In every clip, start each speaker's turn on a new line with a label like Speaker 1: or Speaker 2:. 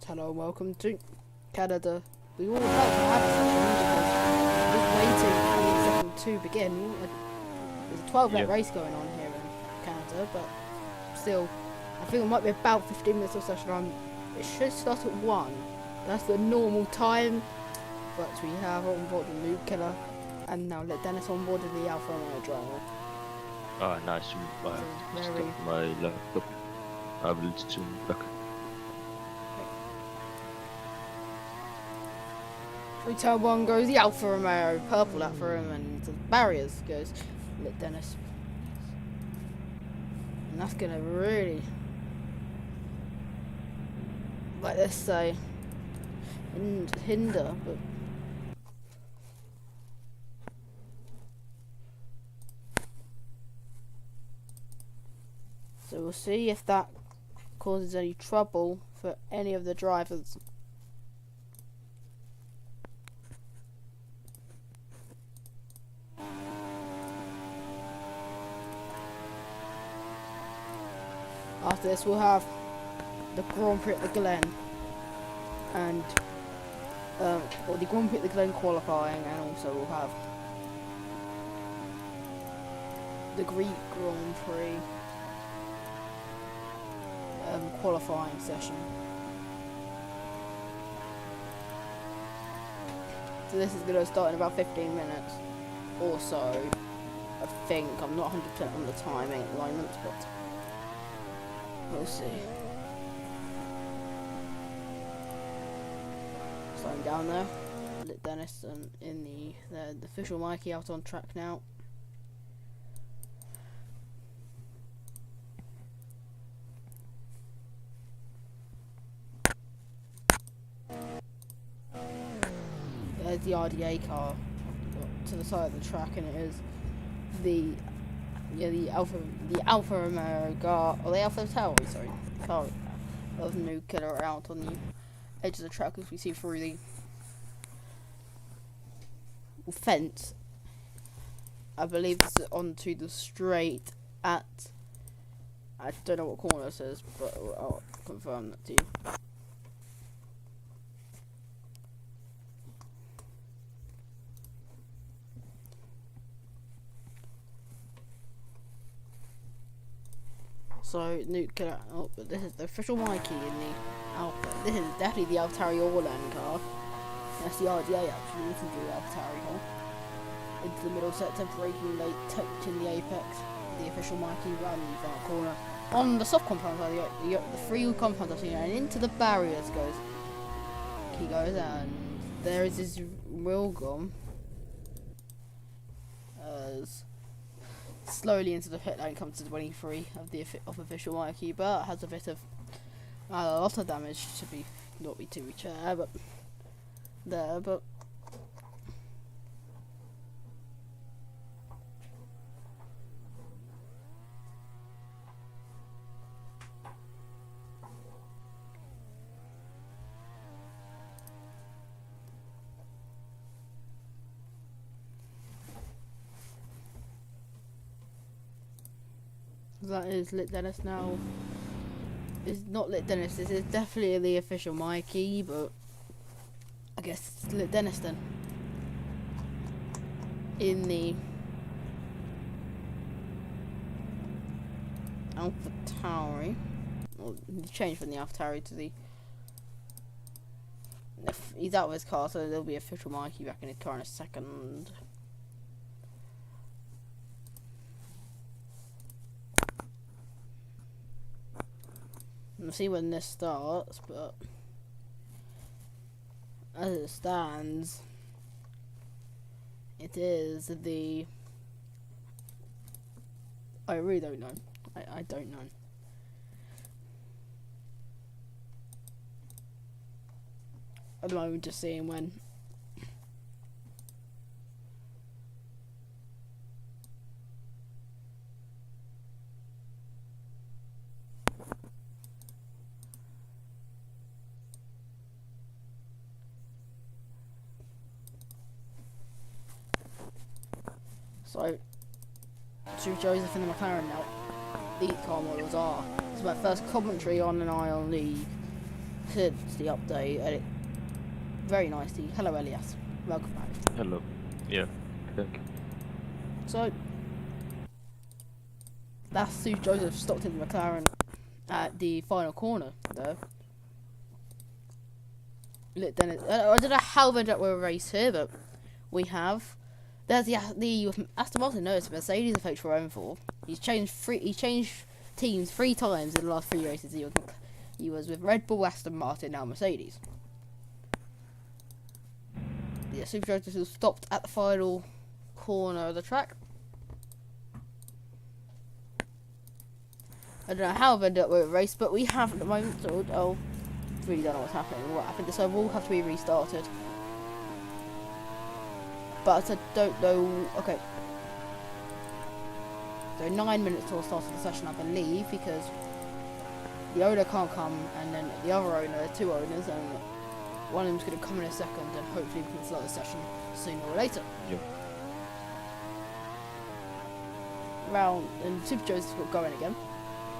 Speaker 1: Hello and welcome to Canada. We all like to have a session because we're waiting for the session to begin. There's a 12-lap race going on here in Canada, but still, I think it might be about 15 minutes of session. It should start at 1. That's the normal time, but we have on board the new killer, and now let Dennis on board the Alpha Romeo driver.
Speaker 2: Ah, nice. I stopped my laptop. I will soon back.
Speaker 1: 3, 2, 1 goes the Alfa Romeo, purple Alfa Romeo, and the barriers goes lit Dennis. And that's gonna really, like let's say, hinder, but so we'll see if that causes any trouble for any of the drivers. After this, we'll have the Grand Prix at the Glen, and or the Grand Prix at the Glen qualifying, and also we'll have the Greek Grand Prix qualifying session. So this is going to start in about 15 minutes or so. I think I'm not 100% on the timing alignments, but we'll see. Slowing down there. Lit Dennis in the official Mikey out on track now. There's the RDA car to the side of the track, and it is the Alfa Romeo car, or the Alfa Tauri, sorry, car of the new killer out on the edge of the track as we see through the fence. I believe this is onto the straight at, I don't know what corner this is, but I'll confirm that to you. So, nuclear. Oh, but this is the official Mikey in the Alpha. This is definitely the AlphaTauri Orland car. That's the RDA actually. This is the AlphaTauri car. Into the middle sector, braking late, touching the apex. The official Mikey round the far corner. On the soft compound side, the free compound I've seen, and into the barriers goes. He goes, and there is his wheel gum. As slowly into the pit lane comes to 23 of the official Mikey, but has a bit of a lot of damage to not be too much but there, but that is Lit Dennis now. It's not Lit Dennis, this is definitely the official Mikey, but I guess it's Lit Dennis then. In the AlphaTauri. Well, he changed from the AlphaTauri to the... He's out of his car, so there'll be official Mikey back in his car in a second. We'll see when this starts, but as it stands, it is the... I really don't know. I don't know. At the moment, just seeing when. So, Joseph in the McLaren now. These car models are. It's my first commentary on an eye on the since the update, and it very nicely. Hello, Elias. Welcome back.
Speaker 2: Hello. Yeah. Thank you.
Speaker 1: So that's Sue Joseph stopped in the McLaren at the final corner there. Look, then I don't know how they ended up with a race here, but we have. There's the Aston Martin. No, it's Mercedes of H4M4. He's changed teams 3 times in the last 3 races. He was with Red Bull, Aston Martin, now Mercedes. Yeah, Super Joseph stopped at the final corner of the track. I don't know how I've ended up with a race, but we have at the moment. So, really don't know what's happening. What happened? So will have to be restarted. But I don't know. Okay. So 9 minutes till the start of the session, I believe, because the owner can't come, and then the other owner, 2 owners, and one of them's going to come in a second, and hopefully we can start the session sooner or later.
Speaker 2: Yeah.
Speaker 1: Round, and Super Joe's going again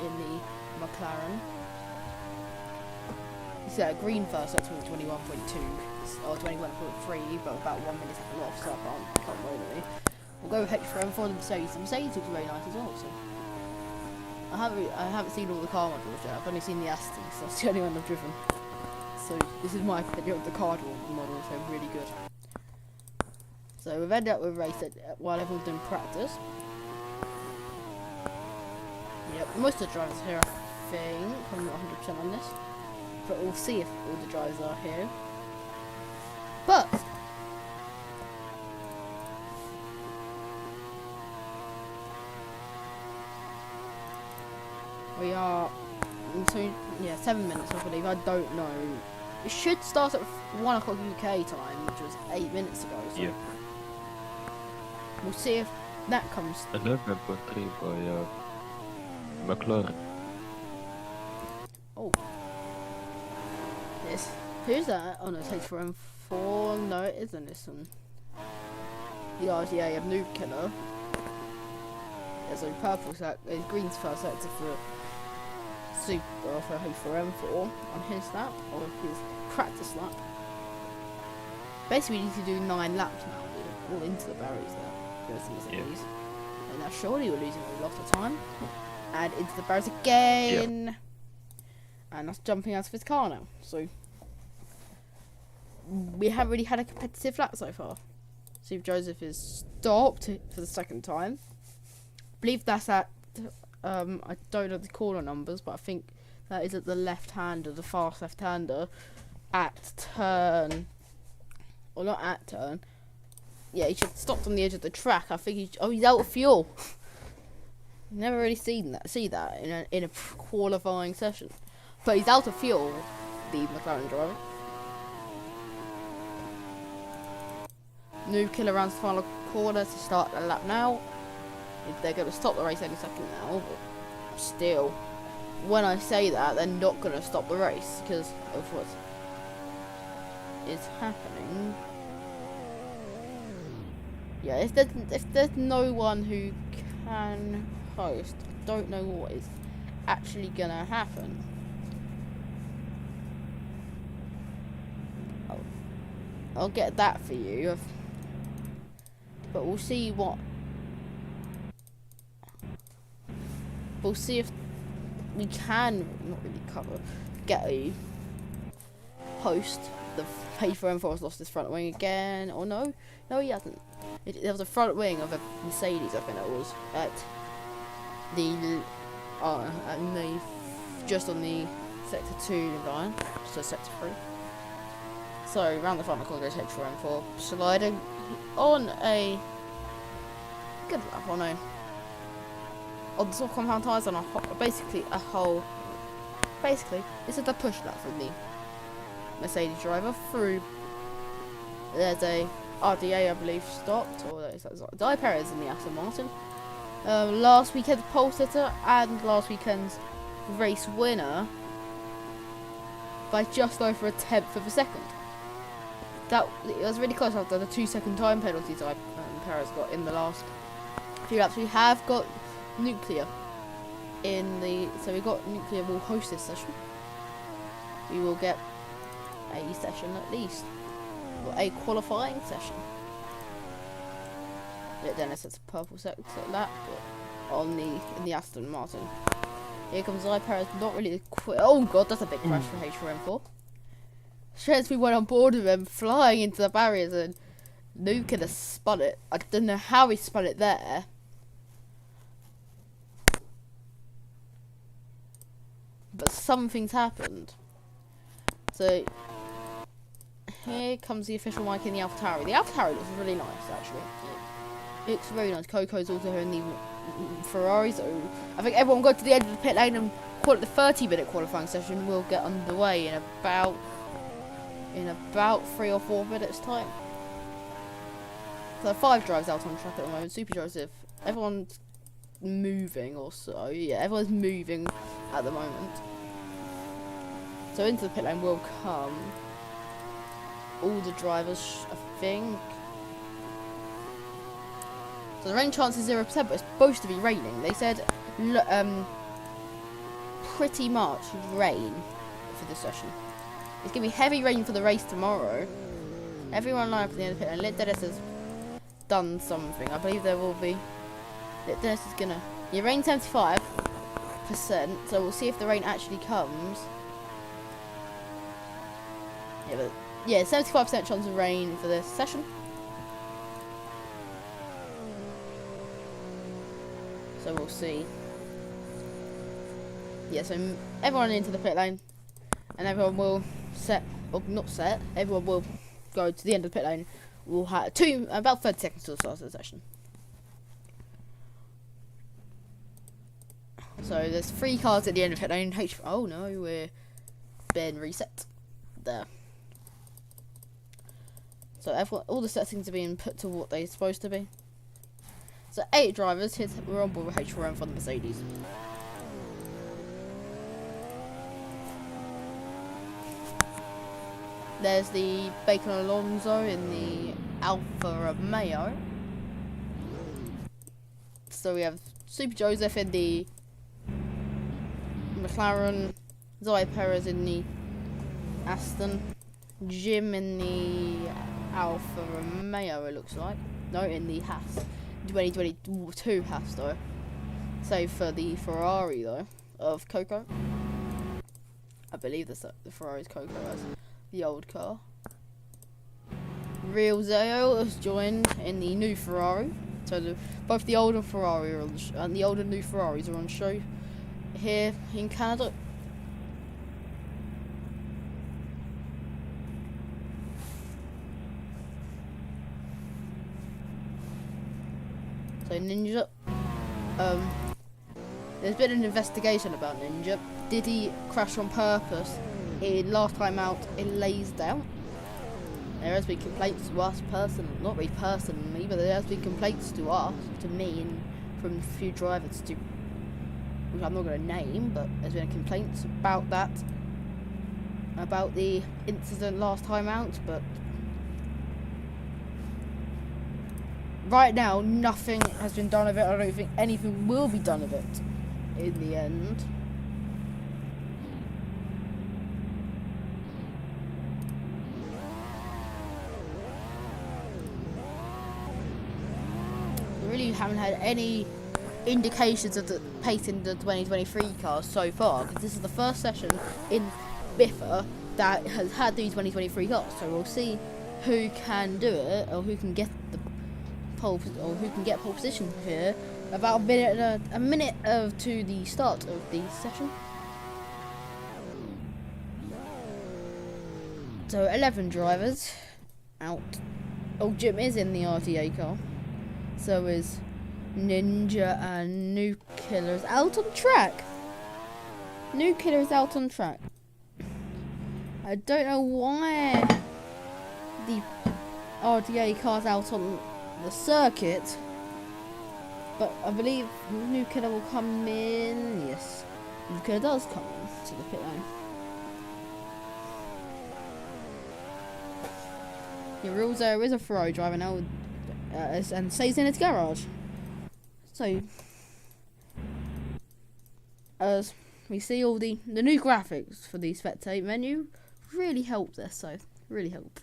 Speaker 1: in the McLaren. He's at green first, that's 21.2 or 21.3, but about 1 minute off, so I can't blame me. We'll go with H4M4 the Mercedes. The Mercedes looks very nice as well. So I haven't seen all the car models yet. I've only seen the Aston, so that's the only one I've driven. So this is my opinion of the car models. They're really good. So we've ended up with a race while everyone's doing practice. Yep, most of the drivers here, I think. I'm not 100% on this, but we'll see if all the drivers are here. But we are, so yeah, 7 minutes I believe. I don't know. It should start at 1 o'clock UK time, which was 8 minutes ago. So
Speaker 2: Yeah.
Speaker 1: we'll see if that comes.
Speaker 2: 11.3 by McLaren.
Speaker 1: Oh, this. Who's that? Oh no, it's H4M4. No, it isn't this one. The RTA of Noob Killer. Yeah, so purple green's first sector for Super for H4M4 on his lap, or his practice lap. Basically, we need to do 9 laps now. We're all into the barriers there. Goes to Mercedes. And now surely we're losing a lot of time. And into the barriers again. Yeah. And that's jumping out of his car now. So we haven't really had a competitive lap so far. Steve Joseph is stopped for the 2nd time. I believe that's at I don't know the corner numbers, but I think that is at the left-hander, the fast left-hander, at turn, or not at turn. Yeah, he should have stopped on the edge of the track. I think he's out of fuel. Never really see that in a qualifying session, but he's out of fuel. The McLaren driver. Noob Killer rounds the final corner to start the lap now. They're going to stop the race any second now, but still, when I say that, they're not going to stop the race because of what is happening. Yeah, if there's no one who can host, I don't know what is actually going to happen. I'll get that for you, but we'll see what. We'll see if we can not really get a host. The H4M4 has lost his front wing again, or no, he hasn't. There was a front wing of a Mercedes, I think it was, at the just on the sector 2 line, so sector 3. So round the final corner goes H4M4, sliding on a good lap on the soft compound tyres on basically this is the push lap from the Mercedes driver through. There's a RDA I believe stopped, or is that Di Perez in the Aston Martin. Last weekend's pole sitter and last weekend's race winner by just over a 1/10 of a second. It was really close after the 2-second time penalties Perez got in the last few laps. We have got Nuclear so we got Nuclear will host this session. we will get a session at least, or a qualifying session. Yeah, Dennis has a purple sector lap, but on in the Aston Martin. Here comes Perez, not really quick. Oh god, that's a big crash for H4M4. Shares we went on board with him, flying into the barriers, and Luke could have spun it. I don't know how he spun it there. But something's happened. So here comes the official mic in the AlphaTauri. The AlphaTauri looks really nice, actually. It looks very nice. Coco's also here in the Ferrari, so I think everyone go to the end of the pit lane and the 30-minute qualifying session will get underway in about 3 or 4 minutes time. So 5 drives out on track at the moment. Super Joseph, everyone's moving also. Yeah, everyone's moving at the moment. So into the pit lane will come all the drivers, I think. So the rain chance is 0%, but it's supposed to be raining. They said pretty much rain for this session. It's going to be heavy rain for the race tomorrow. Everyone line up at the end of the pit lane. Lit Dennis has done something. I believe there will be. Lit Dennis is going to... Yeah, rain 75%, so we'll see if the rain actually comes. Yeah, but... Yeah, 75% chance of rain for this session. So we'll see. Yeah, so everyone into the pit lane, and everyone will everyone will go to the end of the pit lane. We'll have about 30 seconds to the start of the session. So there's 3 cars at the end of the pit lane. Oh no, we're being reset there. So all the settings are being put to what they're supposed to be. So 8 drivers, we're on board with H4M for the Mercedes. There's the Bacon Alonso in the Alfa Romeo. So we have Super Joseph in the McLaren, Zoe Perez in the Aston, Jim in the Alfa Romeo, it looks like. No, in the Haas. 2022 Haas though. Save for the Ferrari though of Coco. I believe the Ferrari's Coco as the old car. Real Zeo has joined in the new Ferrari. So both the old and Ferrari are and the old and new Ferraris are on show here in Canada. So Ninja, there's been an investigation about Ninja. Did he crash on purpose in last time out in Laysdale? There has been complaints to us personally, not really personally, but there has been complaints to us, to me, and from a few drivers to, which I'm not going to name, but there's been complaints about that, about the incident last time out, but right now, nothing has been done of it. I don't think anything will be done of it in the end. We really haven't had any indications of the pace in the 2023 cars so far, because this is the first session in BIFR that has had these 2023 cars. So we'll see who can do it, or who can get the pole position here. About a minute to the start of the session. So 11 drivers out. Oh, Jim is in the RTA car. So is Ninja and New Killer's out on track. New Killer's out on track. I don't know why the RTA car's out on the circuit, but I believe New Killer will come in. Yes, New Killer does come in to the pit lane. The rules there is a Ferrari driver now, and stays in its garage. So, as we see all the new graphics for the spectate menu really help this, so really help.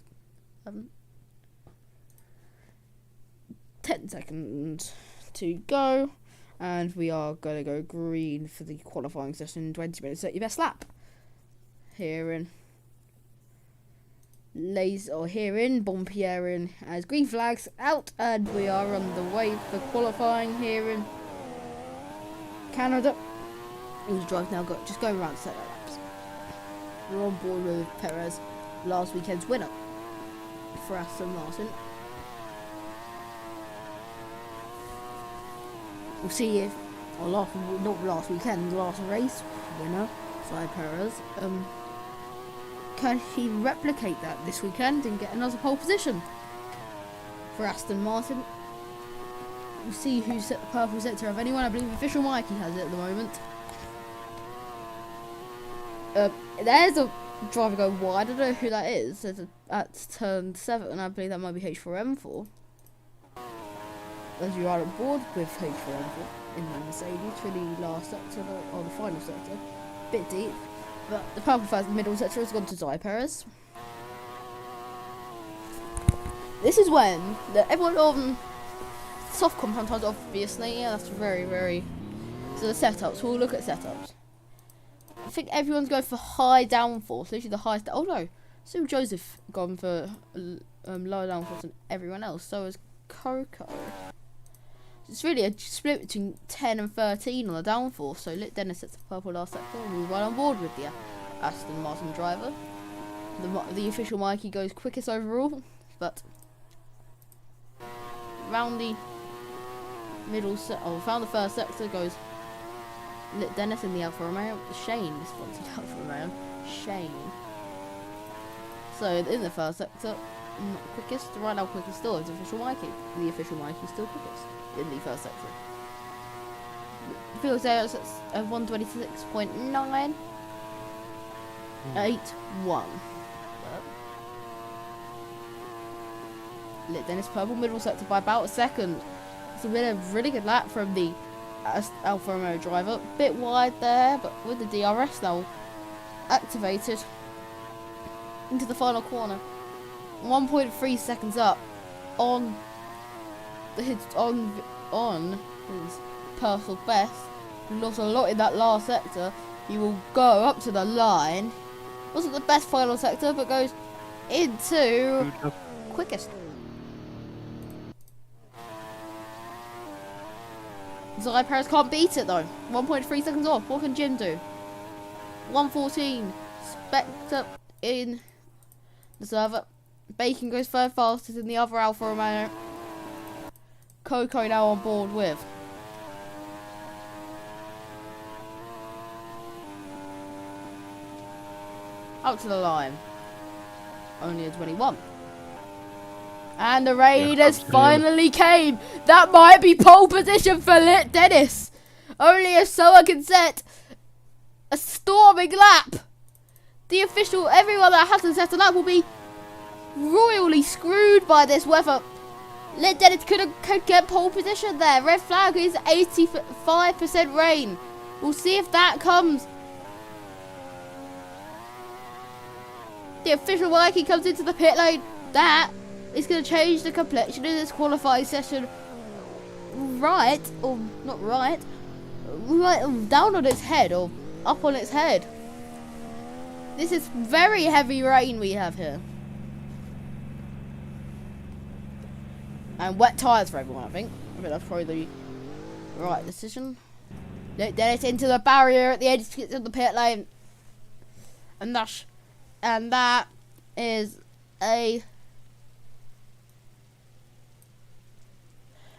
Speaker 1: 10 seconds to go, and we are going to go green for the qualifying session. 20 minutes, set your best lap. Here in Bompierre as green flags out, and we are on the way for qualifying here in Canada. Who's drive now? Just going around to set our laps. We're on board with Perez, last weekend's winner for Aston Martin. We'll see if last race winner, Perez, can he replicate that this weekend and get another pole position for Aston Martin. We'll see who set the purple sector of anyone. I believe official Mikey has it at the moment. There's a driver going wide. I don't know who that is. There's at turn 7, and I believe that might be H4M4. As you are on board with H4M4 in the Mercedes for the last sector, or the final sector. Bit deep, but the purple first middle sector has gone to Perez. This is when everyone on soft compound obviously, yeah, that's very. So the setups, we'll look at setups. I think everyone's going for high downforce, literally the highest. Oh no, so Joseph gone for lower downforce than everyone else. So has Coco. It's really a split between 10 and 13 on the downforce. So Lit Dennis sets the purple last sector, and we're right on board with the Aston Martin driver. The official Mikey goes quickest overall, but round the middle found the first sector goes Lit Dennis in the Alfa Romeo. Shane is sponsored Alfa Romeo. Shane. So in the first sector, not quickest. Right now, quickest still is official Mikey. The official Mikey still quickest in the first sector. Field sales at 126.9. 8-1. Lit Dennis purple middle sector by about a second. It's been a really good lap from the Alfa Romeo driver. Bit wide there, but with the DRS now activated into the final corner. 1.3 seconds up on his personal best. He lost a lot in that last sector. He will go up to the line. Wasn't the best final sector, but goes into quickest. Perez can't beat it though. 1.3 seconds off. What can Jim do? 1:14. Spectre in the server. Bacon goes third fastest in the other Alfa Romeo. Coco now on board with. Out to the line. Only a 21. And the Raiders finally came. That might be pole position for Lit Dennis. Only if someone can set a storming lap. The official, everyone that hasn't set a lap will be royally screwed by this weather. Lit Dennis could get pole position there. Red flag is 85% rain. We'll see if that comes. The official Mikey comes into the pit lane. That is going to change the complexion of this qualifying session. Right, or not right, down on its head, or up on its head. This is very heavy rain we have here. And wet tyres for everyone, I think. I think that's probably the right decision. Then it's into the barrier at the edge of the pit lane. And that is a...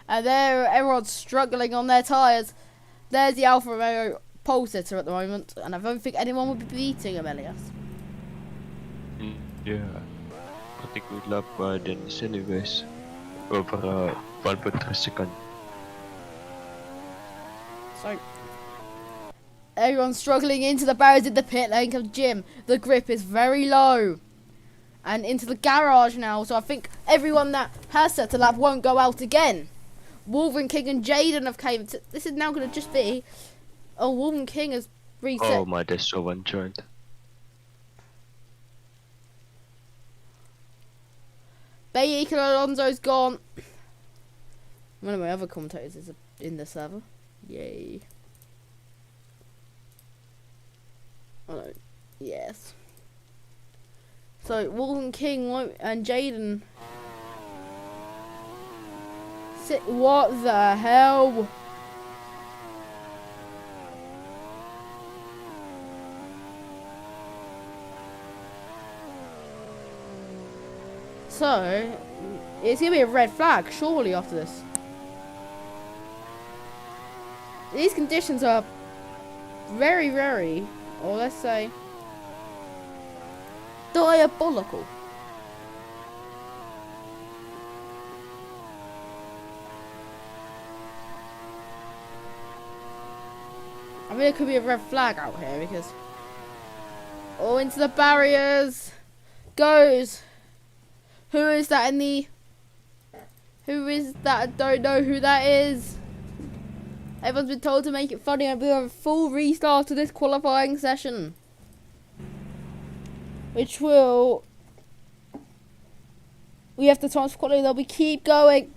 Speaker 1: And there, everyone's struggling on their tyres. There's the Alfa Romeo pole sitter at the moment, and I don't think anyone will be beating him, Elias.
Speaker 2: Yeah, pretty good lap by Dennis anyways. Over 1.3 seconds.
Speaker 1: So, everyone's struggling into the barriers in the pit lane comes Jim. The grip is very low. And into the garage now, so I think everyone that has set a lap won't go out again. Wolverine King and Jaden have came. This is now going to just be... Oh, Wolverine King has reset.
Speaker 2: Oh my, there's so one joint.
Speaker 1: Bacon Alonso's gone. One of my other commentators is in the server. Yay. Oh no. Yes. So Walton King and Jaden. What the hell? So it's gonna be a red flag surely after this. These conditions are very, very, or let's say, diabolical. I mean, it could be a red flag out here because, oh, into the barriers goes. Who is that in the? Who is that? I don't know who that is. Everyone's been told to make it funny and we have a full restart to this qualifying session. Which will... We have the times for quality, we keep going.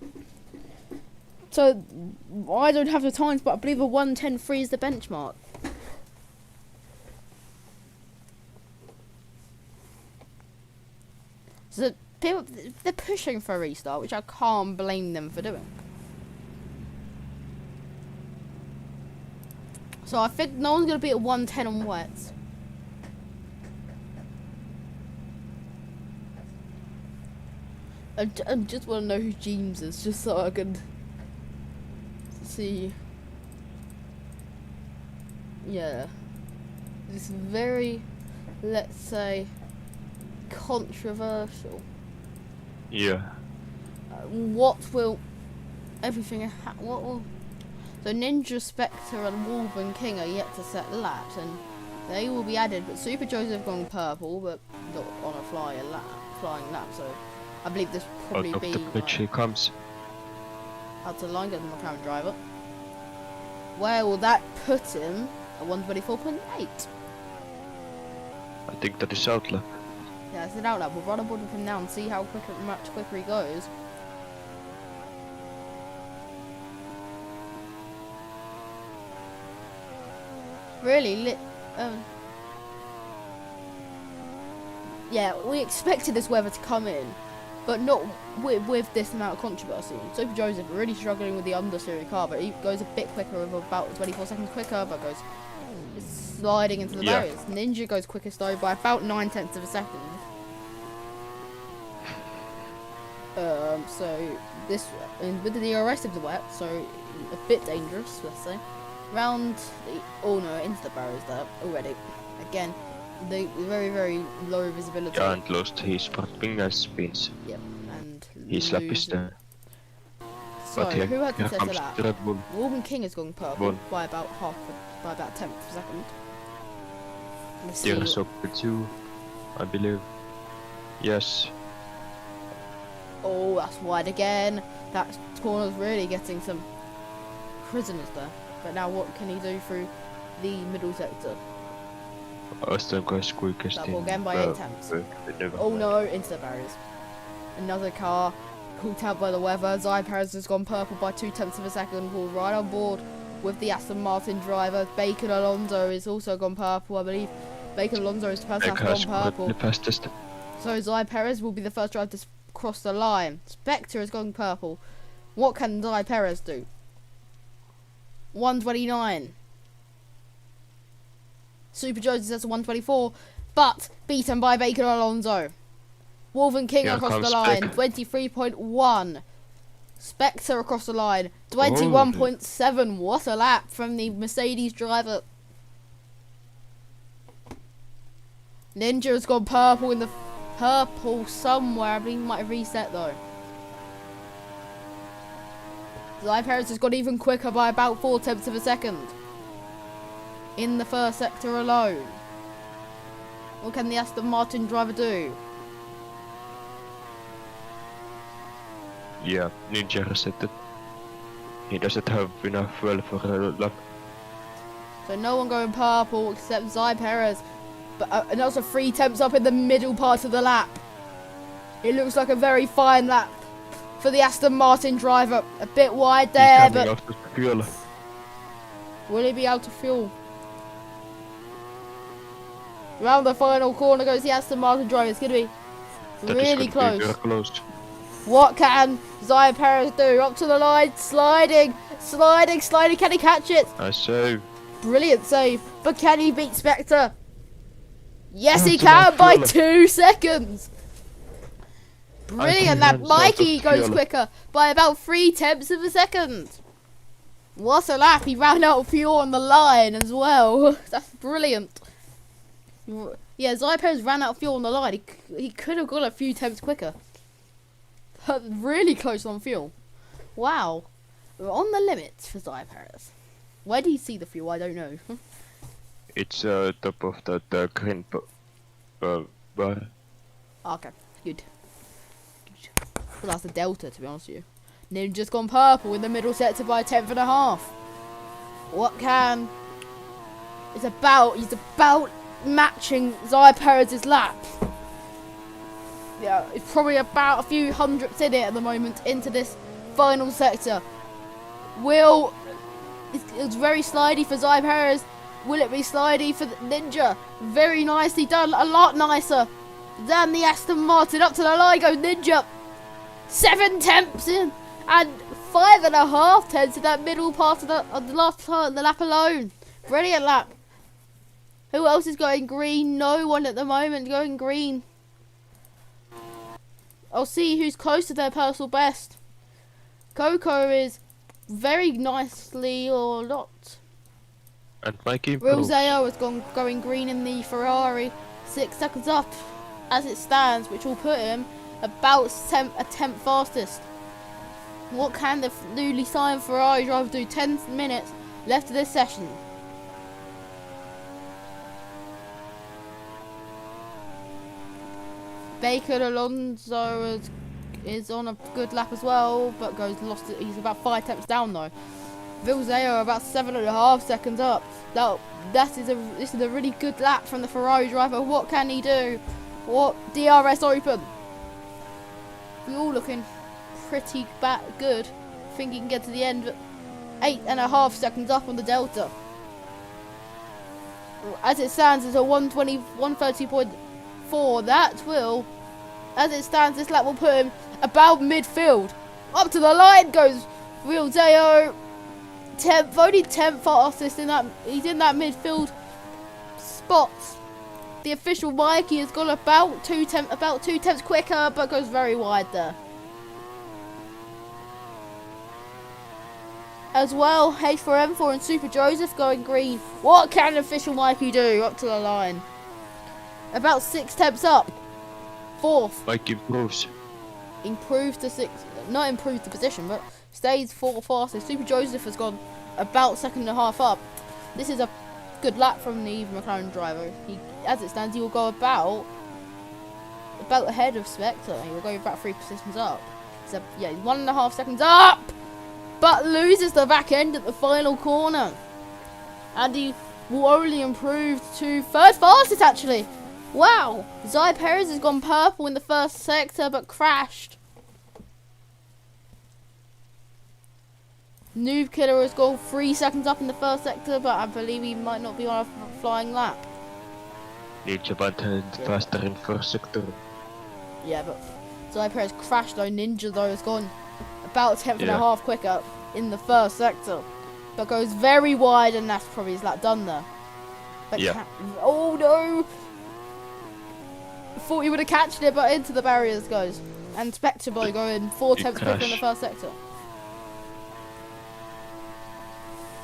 Speaker 1: So, I don't have the times, but I believe a 1:10.3 is the benchmark. So, people, they're pushing for a restart, which I can't blame them for doing. So I think no one's going to be at 1:10 on wets. I just want to know who James is, just so I can see. Yeah. It's very, let's say, controversial.
Speaker 2: Yeah.
Speaker 1: What will everything what will... So Ninja, Spectre and Wolven King are yet to set laps and they will be added, but Super Joseph gone purple, but not on a flying lap, so I believe this will probably
Speaker 2: Out of
Speaker 1: be
Speaker 2: the pitch he comes.
Speaker 1: out to the line, getting the McLaren driver. Where will that put him? At 124.8.
Speaker 2: I think that is outlaw.
Speaker 1: Yeah, it's an outlap. We'll run aboard with him now and see how much quicker he goes. Really, yeah, we expected this weather to come in, but not with this amount of controversy. Super Joseph really struggling with the understeering car, but he goes a bit quicker, with about 24 seconds quicker, but goes sliding into the barriers. Ninja goes quickest though by about 9/10 of a second. So this, and with the rest of the wet, so a bit dangerous, let's say. Round the, oh no, into the barriers there already. Again, the very, very low visibility.
Speaker 2: Yeah, and lost his front wing spins.
Speaker 1: Yep, and
Speaker 2: His lap is there.
Speaker 1: So
Speaker 2: But here,
Speaker 1: who had to
Speaker 2: here
Speaker 1: set
Speaker 2: comes
Speaker 1: a lap?
Speaker 2: the Red Bull.
Speaker 1: Wolven King has gone purple by about by about 10th of a second. Let's see.
Speaker 2: There is over 2, I believe. Yes.
Speaker 1: Oh, that's wide again. That corner's really getting some prisoners there. But now what can he do through the middle sector?
Speaker 2: Austin goes quickest
Speaker 1: That
Speaker 2: in.
Speaker 1: will again by 8/10. Oh no, into the barriers. Another car caught out by the weather. Zai Perez has gone purple by 2/10 of a second. Will right on board with the Aston Martin driver. Bacon Alonso is also gone purple, I believe. Bacon Alonso is the person that's gone purple.
Speaker 2: The fastest.
Speaker 1: So Zai Perez will be the first driver to cross the line. Spectre has gone purple. What can Zai Perez do? 1:29. Super Joseph says 1:24, but beaten by Bacon Alonso. Wolven King across the line, 23.1. Spectre across the line, 21.7. What a lap from the Mercedes driver. Ninja has gone purple in the purple somewhere. I believe he might have reset though. Zai Perez has got even quicker by about 4/10 of a second. In the first sector alone. What can the Aston Martin driver do?
Speaker 2: Yeah, Ninja resetted. He doesn't have enough fuel for a lap.
Speaker 1: So no one going purple except Zy Perez. But and also 3 temps up in the middle part of the lap. It looks like a very fine lap for the Aston Martin driver. A bit wide there, but will he be out of fuel? Round the final corner goes the Aston Martin driver. It's going to be really close. What can Zy Perez do? Up to the line, sliding. Can he catch it?
Speaker 2: Nice save.
Speaker 1: Brilliant save. But can he beat Spectre? Yes, he can by 2 seconds. Brilliant. That Mikey goes quicker by about 3/10 of a second. What a lap. He ran out of fuel on the line as well. That's brilliant. Yeah, Zy Perez ran out of fuel on the line. He could have gone a few temps quicker. Really close on fuel. Wow. We're on the limits for Zy Perez. Where do you see the fuel? I don't know.
Speaker 2: It's top of that green bar.
Speaker 1: Okay, good. Well, that's the Delta, to be honest with you. Ninja's gone purple in the middle sector by 1/10.5. What can... He's about matching Zy Perez's lap. Yeah, it's probably about a few hundredths in it at the moment into this final sector. It's very slidey for Zy Perez. Will it be slidey for Ninja? Very nicely done, a lot nicer than the Aston Martin. Up to the line goes Ninja. 7 temps in and 5.5 temps in that middle part of the last part of the lap alone. Brilliant lap. Who else is going green? No one at the moment going green. I'll see who's close to their personal best. Coco is very nicely or not.
Speaker 2: And Mikey
Speaker 1: Roseo has going green in the Ferrari. 6 seconds up as it stands, which will put him about a tenth fastest. What can the newly signed Ferrari driver do? 10 minutes left of this session. Baker Alonso is on a good lap as well, but he's about 5 temps down though. Vilzeo about 7.5 seconds up. This is a really good lap from the Ferrari driver. What can he do? What DRS open? We're all looking pretty good. I think he can get to the end, but 8.5 seconds up on the Delta. As it stands, it's a 130.4. That will, as it stands, this lap will put him about midfield. Up to the line goes Vilzeo. Only 10th fastest in that. He's in that midfield spot. The official Mikey has gone about 2 temps quicker, but goes very wide there. As well, H4M4 and Super Joseph going green. What can official Mikey do? Up to the line. About 6 temps up. 4th.
Speaker 2: Mikey improves.
Speaker 1: Improves to 6. Not improves the position, but stays 4th fastest. Super Joseph has gone about 2.5 up. This is a good lap from the McLaren driver. As it stands, he will go about ahead of Spectre. He will go about 3 positions up. So yeah, he's 1.5 seconds up, but loses the back end at the final corner, and he will only improve to 3rd fastest actually. Wow, Zy Perez has gone purple in the first sector, but crashed. Noob Killer has gone 3 seconds up in the first sector, but I believe he might not be on a flying lap.
Speaker 2: Ninja went faster in first sector.
Speaker 1: Yeah, but Zy Perez crashed though. Ninja though has gone about 10.5 quicker in the first sector, but goes very wide, and that's probably his lap done there. But oh no! Thought he would have catched it, but into the barriers goes. And Spectre Boy going 4 temps quicker in the first sector.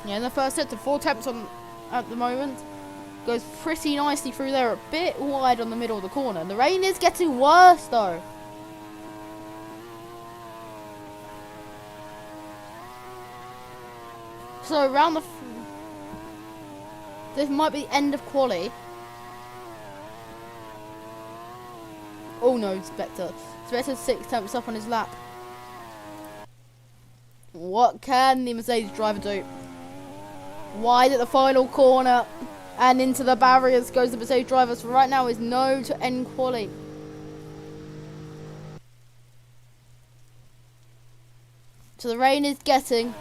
Speaker 1: Yeah, in the first sector, 4 temps on at the moment. Goes pretty nicely through there, a bit wide on the middle of the corner. The rain is getting worse though. So around this might be the end of quali. Oh no, Spectre. Spectre's 6 temps up on his lap. What can the Mercedes driver do? Wide at the final corner. And into the barriers goes the Mercedes driver. So right now is no to end quali. So the rain is getting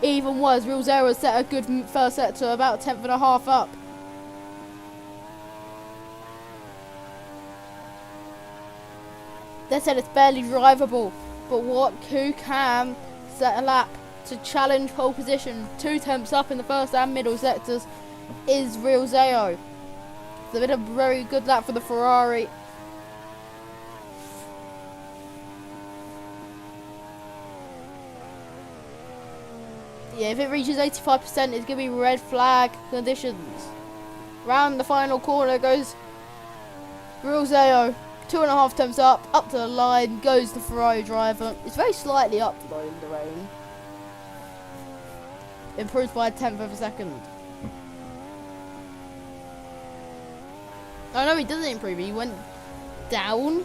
Speaker 1: even worse. Real Zero set a good first set to about 10th and a half up. They said it's barely drivable. But who can set a lap to challenge pole position? 2 temps up in the first and middle sectors is Real Zeo. It's been a very good lap for the Ferrari. Yeah, if it reaches 85%, it's going to be red flag conditions. Round the final corner goes Real Zeo. 2.5 temps up to the line goes the Ferrari driver. It's very slightly up though in the rain. Improves by 1/10 of a second. Oh no, he doesn't improve. He went down.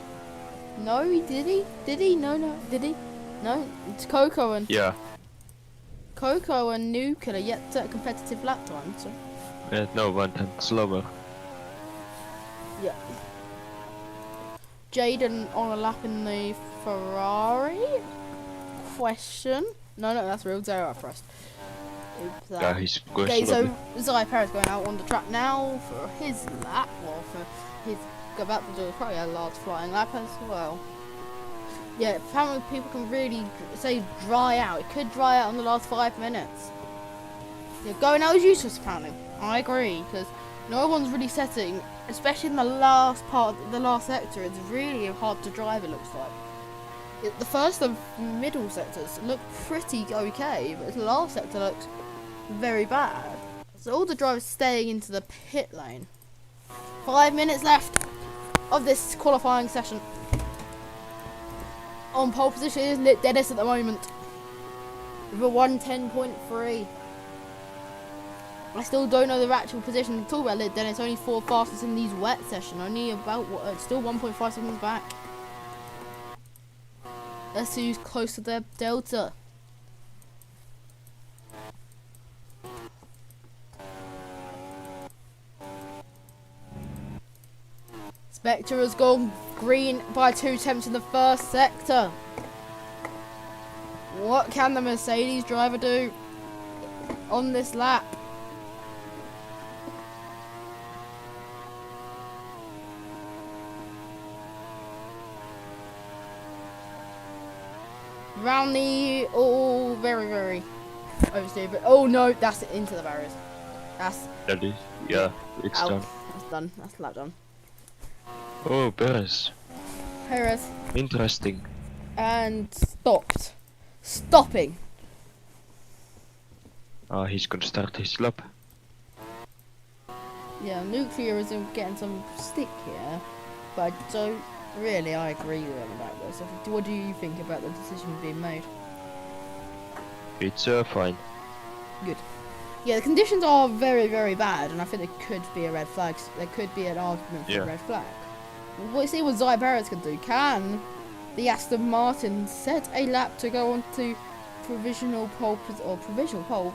Speaker 1: No, did he? Did he? No. Did he? No. It's Coco and Nuke are yet at competitive lap time. So.
Speaker 2: Yeah, no, 1/10 slower.
Speaker 1: Yeah. Jaden on a lap in the Ferrari? Question? No, that's Real Zero first.
Speaker 2: Yeah, he's going
Speaker 1: okay,
Speaker 2: slowly.
Speaker 1: so Zai Perez going out on the track now for his lap, or for his about to do probably a last flying lap as well. Yeah, apparently people can really say dry out. It could dry out in the last 5 minutes. Yeah, going out is useless apparently. I agree, because no one's really setting, especially in the last part, the last sector. It's really hard to drive. It looks like the first and middle sectors look pretty okay, but the last sector looks very bad. So all the drivers staying into the pit lane. 5 minutes left of this qualifying session. On pole position is Lit Dennis at the moment with a 1:10.3. I still don't know the actual position. Talk about Lit Dennis, only 4 fastest in these wet session. Only about still 1.5 seconds back. Let's see who's close to their delta. Spectre has gone green by 2 temps in the first sector. What can the Mercedes driver do on this lap? Round the very oversteer, but oh no, that's into the barriers. That's
Speaker 2: That is, yeah, it's
Speaker 1: out.
Speaker 2: done.
Speaker 1: That's done. That's the lap done.
Speaker 2: Oh, Perez.
Speaker 1: Perez
Speaker 2: Interesting.
Speaker 1: and stopping.
Speaker 2: He's gonna start his lap.
Speaker 1: Yeah, Nuclear is getting some stick here, but I don't really. I agree with him about this. What do you think about the decision being made?
Speaker 2: It's fine.
Speaker 1: Good. Yeah, the conditions are very bad, and I think there could be a red flag. There could be an argument for a red flag. We'll see what Zai Perez can do. Can the Aston Martin set a lap to go on to provisional pole,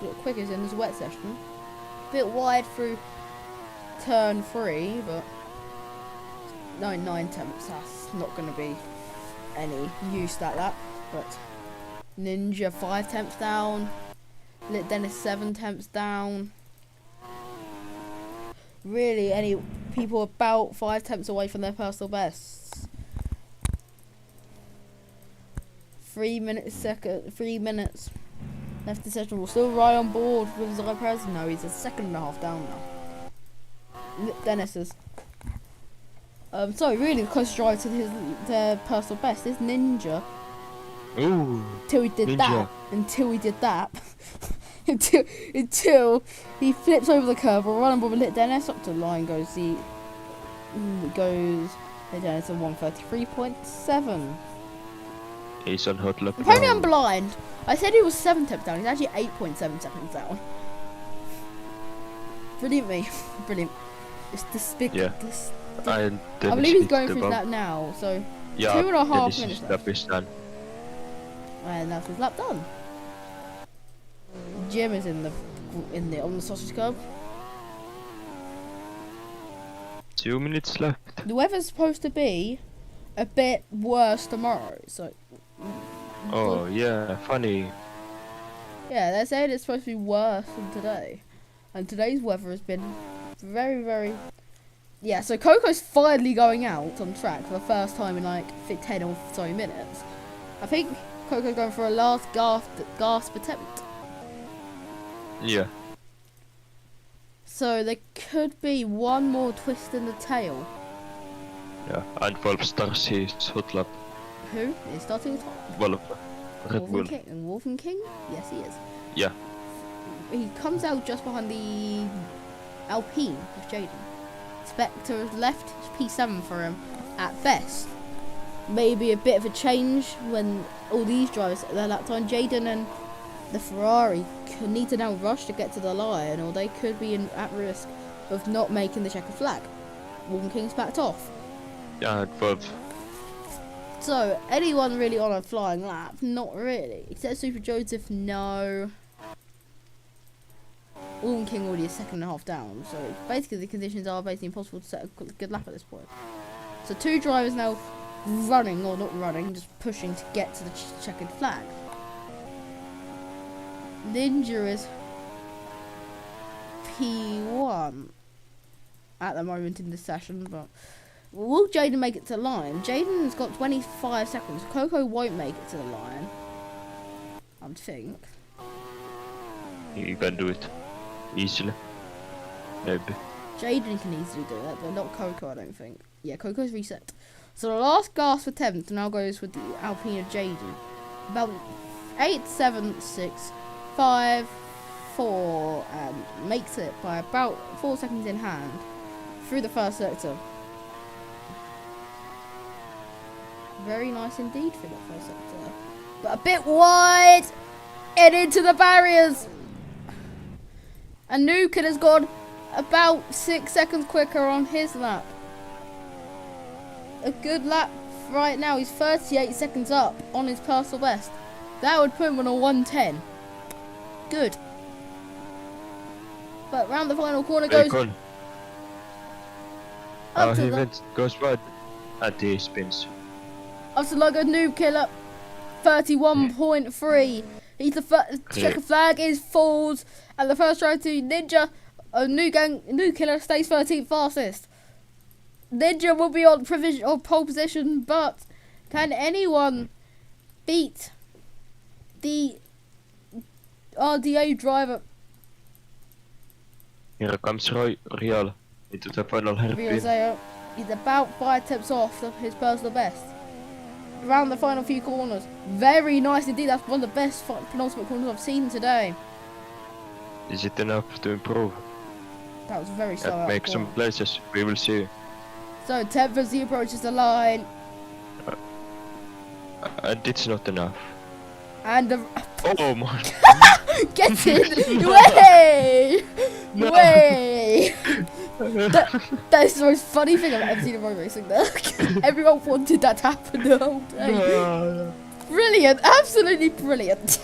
Speaker 1: but quickest in this wet session? A bit wide through turn 3, but 9 temps. That's not going to be any use that lap. But Ninja 5 temps down. Lit Dennis 7 temps down. Really, any people about 5 temps away from their personal bests. 3 minutes left the session. We'll still ride on board with Zai Perez. No, he's a second and a half down now. Lit Dennis is really close drive to their personal best is Ninja.
Speaker 2: Ooh.
Speaker 1: Until he did
Speaker 2: Ninja.
Speaker 1: that. until he flips over the curve. We're running with Lit Dennis up to the line. Goes Lit Dennis on 1:33.7.
Speaker 2: He's on hot lap.
Speaker 1: Apparently I'm blind. I said he was 7 temps down. He's actually 8.7 seconds down. Brilliant me. Brilliant. It's despicable.
Speaker 2: Yeah.
Speaker 1: I believe he's going through that now. So 2.5 minutes left.
Speaker 2: Lap is done.
Speaker 1: And that's his lap done. Jim is in the on the sausage curb.
Speaker 2: 2 minutes left.
Speaker 1: The weather's supposed to be a bit worse tomorrow, so.
Speaker 2: Oh yeah, funny.
Speaker 1: Yeah, they're saying it's supposed to be worse than today, and today's weather has been very, very. Yeah, so Coco's finally going out on track for the first time in like 10 or so minutes. I think Coco's going for a last gasp attempt.
Speaker 2: Yeah.
Speaker 1: So there could be one more twist in the tail.
Speaker 2: Yeah, and Wolfstars is hot lap.
Speaker 1: Who is starting top?
Speaker 2: Wolf. Red Bull.
Speaker 1: Wolfen King? Yes, he is.
Speaker 2: Yeah.
Speaker 1: He comes out just behind the Alpine with Jaden. Spectre left, P7 for him at best. Maybe a bit of a change when all these drivers at their lap time. Jaden and the Ferrari could need to now rush to get to the line, or they could be at risk of not making the checkered flag. Wolfen King's backed off.
Speaker 2: Yeah, Wolf.
Speaker 1: So, anyone really on a flying lap? Not really. Except Super Joseph, no. Wolfen King already a second and a half down. So, basically the conditions are basically impossible to set a good lap at this point. So, 2 drivers now running, or not running, just pushing to get to the checkered flag. Ninja is P1 at the moment in this session, but will Jaden make it to the line? Jaden's got 25 seconds. Coco won't make it to the line, I think.
Speaker 2: You can do it easily. Maybe.
Speaker 1: Jaden can easily do that, but not Coco, I don't think. Yeah, Coco's reset. So the last gasp attempt now goes with the Alpine of Jaden. About 8, 7, 6, 5, 4, and makes it by about 4 seconds in hand through the first sector. Very nice indeed for that first sector. But a bit wide and into the barriers. And Nukin has gone about 6 seconds quicker on his lap. A good lap right now. He's 38 seconds up on his personal best. That would put him on a 110. Good. But round the final corner goes
Speaker 2: Bacon.
Speaker 1: up
Speaker 2: Oh,
Speaker 1: to
Speaker 2: he
Speaker 1: the
Speaker 2: goes wide at the spins.
Speaker 1: up to Logo Noob Killer. 31.3. He's the checker flag is falls, and the first try to Ninja. New Killer stays 13th fastest. Ninja will be on pole position, but can anyone beat the RDA driver?
Speaker 2: Here comes Real into the final hairpin.
Speaker 1: He's about 5 tips off his personal best. Around the final few corners. Very nice indeed. That's one of the best penultimate corners I've seen today.
Speaker 2: Is it enough to improve?
Speaker 1: That was very slow.
Speaker 2: Make some places. We will see.
Speaker 1: So 10th as he approaches the line.
Speaker 2: And it's not enough.
Speaker 1: And the
Speaker 2: Oh my!
Speaker 1: get in! Way!
Speaker 2: No.
Speaker 1: Way! That is the most funny thing I've ever seen in road racing. There, everyone wanted that to happen the whole day.
Speaker 2: No.
Speaker 1: Brilliant! Absolutely brilliant!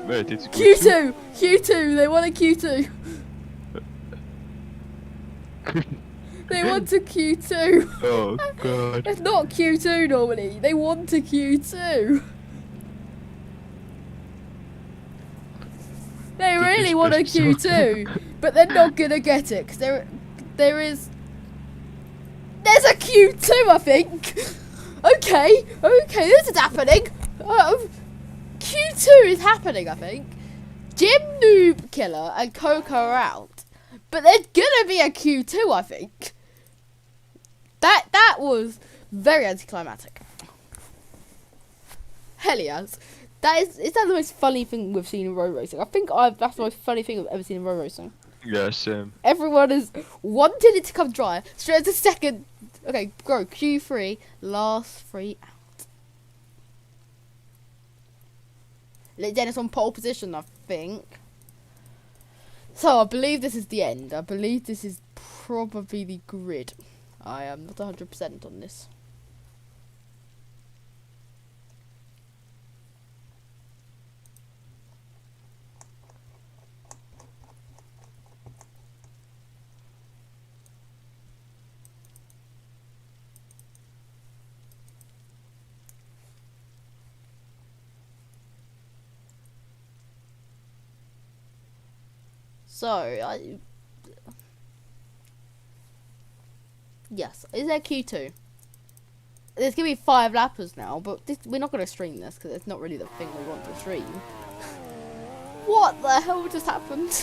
Speaker 2: Wait, it's
Speaker 1: Q2! Q2! They want a Q2! They want a Q2!
Speaker 2: Oh god.
Speaker 1: It's not Q2 normally. They want a Q2. They really want a Q2, but they're not gonna get it because there's a Q2, I think. Okay, this is happening. Q2 is happening, I think. Jim Noob Killer and Coco are out, but there's gonna be a Q2, I think. That was very anticlimactic. Hell yes. Is that the most funny thing we've seen in road racing? I think that's the most funny thing I've ever seen in road racing.
Speaker 2: Yes.
Speaker 1: Everyone has wanted it to come dry. Straight to second. Okay, go Q3. Last 3 out. Dennis on pole position, I think. So I believe this is the end. I believe this is probably the grid. I am not 100% on this. . So, yes, is there Q2? There's gonna be 5 lappers now, but we're not gonna stream this because it's not really the thing we want to stream. What the hell just happened?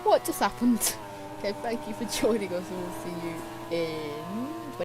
Speaker 1: What just happened? Okay, thank you for joining us, and we'll see you in